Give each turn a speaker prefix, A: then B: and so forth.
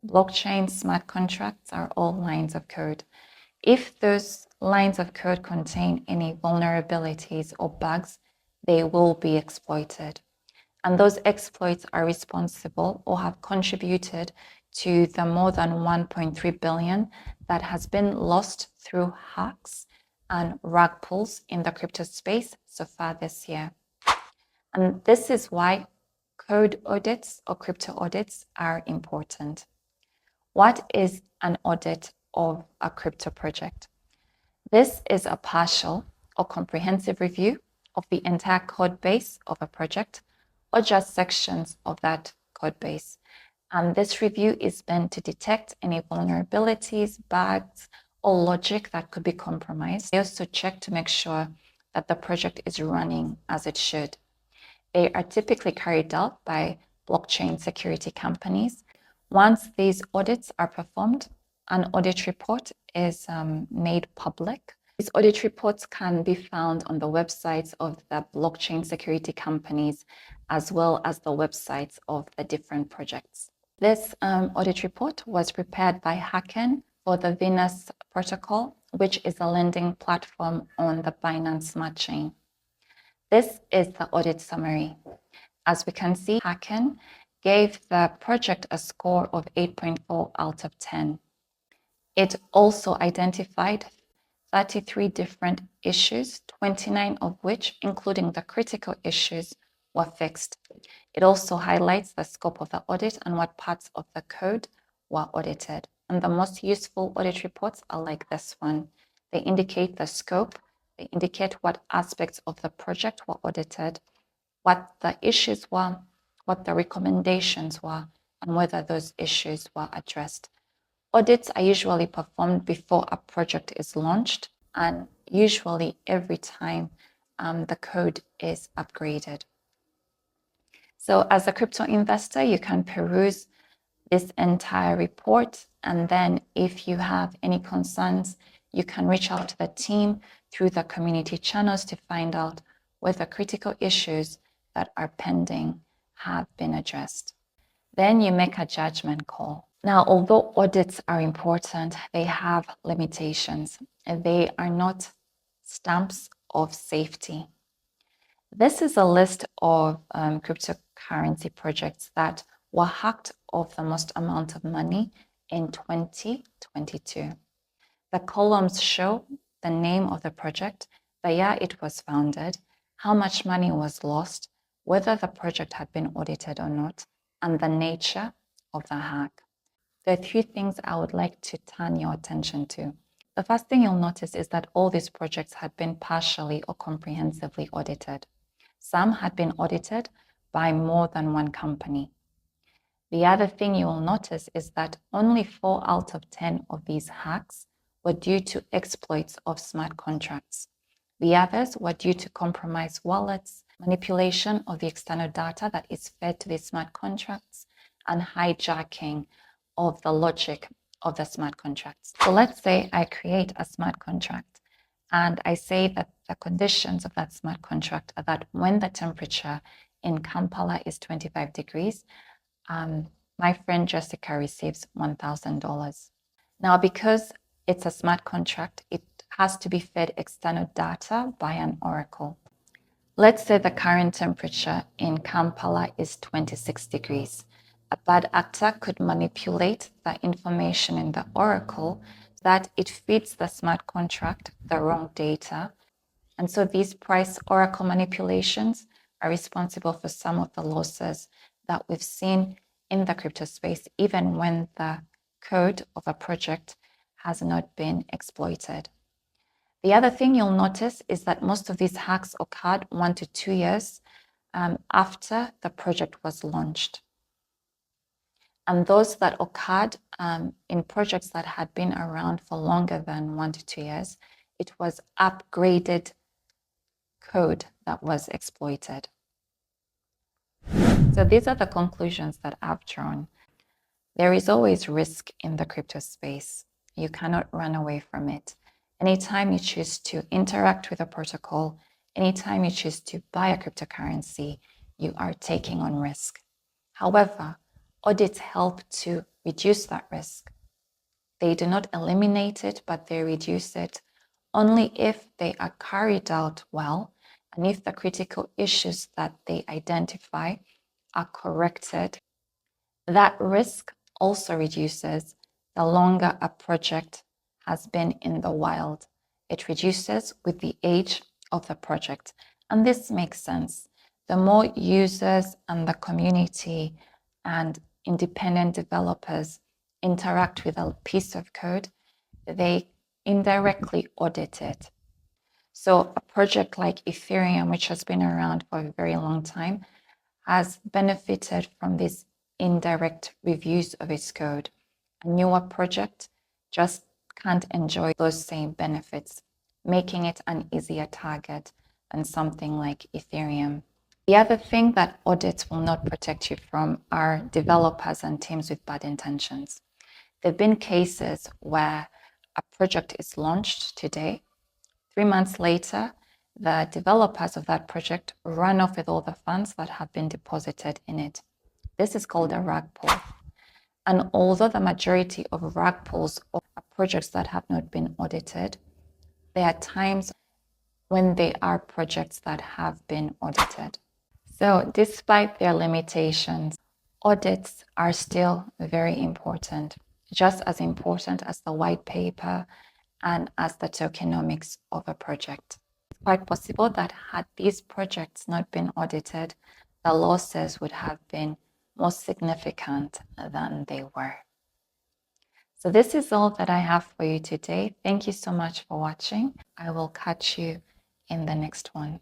A: blockchain smart contracts are all lines of code. If those lines of code contain any vulnerabilities or bugs, they will be exploited. And those exploits are responsible or have contributed to the more than 1.3 billion that has been lost through hacks and rug pulls in the crypto space so far this year. And this is why code audits or crypto audits are important. What is an audit of a crypto project? This is a partial or comprehensive review of the entire code base of a project or just sections of that code base. And this review is meant to detect any vulnerabilities, bugs, or logic that could be compromised. They also check to make sure that the project is running as it should. They are typically carried out by blockchain security companies. Once these audits are performed, an audit report is made public. These audit reports can be found on the websites of the blockchain security companies, as well as the websites of the different projects. This audit report was prepared by Hacken for the Venus protocol, which is a lending platform on the Binance Smart Chain. This is the audit summary. As we can see, Hacken gave the project a score of 8.4 out of 10. It also identified 33 different issues, 29 of which, including the critical issues, were fixed. It also highlights the scope of the audit and what parts of the code were audited. And the most useful audit reports are like this one. They indicate the scope, they indicate what aspects of the project were audited, what the issues were, what the recommendations were, and whether those issues were addressed. Audits are usually performed before a project is launched and usually every time the code is upgraded. So as a crypto investor, you can peruse this entire report, and then if you have any concerns, you can reach out to the team through the community channels to find out whether critical issues that are pending have been addressed. Then you make a judgment call. Now, although audits are important, they have limitations. They are not stamps of safety. This is a list of cryptocurrency projects that were hacked of the most amount of money in 2022. The columns show the name of the project, the year it was founded, how much money was lost, whether the project had been audited or not, and the nature of the hack. There are 3 things I would like to turn your attention to. The first thing you'll notice is that all these projects had been partially or comprehensively audited. Some had been audited by more than one company. The other thing you will notice is that only 4 out of 10 of these hacks were due to exploits of smart contracts. The others were due to compromised wallets, manipulation of the external data that is fed to these smart contracts, and hijacking of the logic of the smart contracts. So let's say I create a smart contract and I say that the conditions of that smart contract are that when the temperature in Kampala is 25 degrees, my friend Jessica receives $1,000. Now, because it's a smart contract, it has to be fed external data by an oracle. Let's say the current temperature in Kampala is 26 degrees. A bad actor could manipulate the information in the oracle that it feeds the smart contract the wrong data. And so these price oracle manipulations are responsible for some of the losses that we've seen in the crypto space, even when the code of a project has not been exploited. The other thing you'll notice is that most of these hacks occurred 1 to 2 years after the project was launched. And those that occurred in projects that had been around for longer than 1 to 2 years, it was upgraded code that was exploited. So these are the conclusions that I've drawn. There is always risk in the crypto space. You cannot run away from it. Anytime you choose to interact with a protocol, anytime you choose to buy a cryptocurrency, you are taking on risk. However, audits help to reduce that risk. They do not eliminate it, but they reduce it only if they are carried out well and if the critical issues that they identify are corrected. That risk also reduces the longer a project has been in the wild. It reduces with the age of the project. And this makes sense. The more users and the community and independent developers interact with a piece of code, they indirectly audit it. So a project like Ethereum, which has been around for a very long time, has benefited from these indirect reviews of its code. A newer project just can't enjoy those same benefits, making it an easier target than something like Ethereum. The other thing that audits will not protect you from are developers and teams with bad intentions. There have been cases where a project is launched today. 3 months later, the developers of that project run off with all the funds that have been deposited in it. This is called a rug pull. And although the majority of rug pulls are projects that have not been audited, there are times when they are projects that have been audited. So despite their limitations, audits are still very important, just as important as the white paper and as the tokenomics of a project. It's quite possible that had these projects not been audited, the losses would have been more significant than they were. So this is all that I have for you today. Thank you so much for watching. I will catch you in the next one.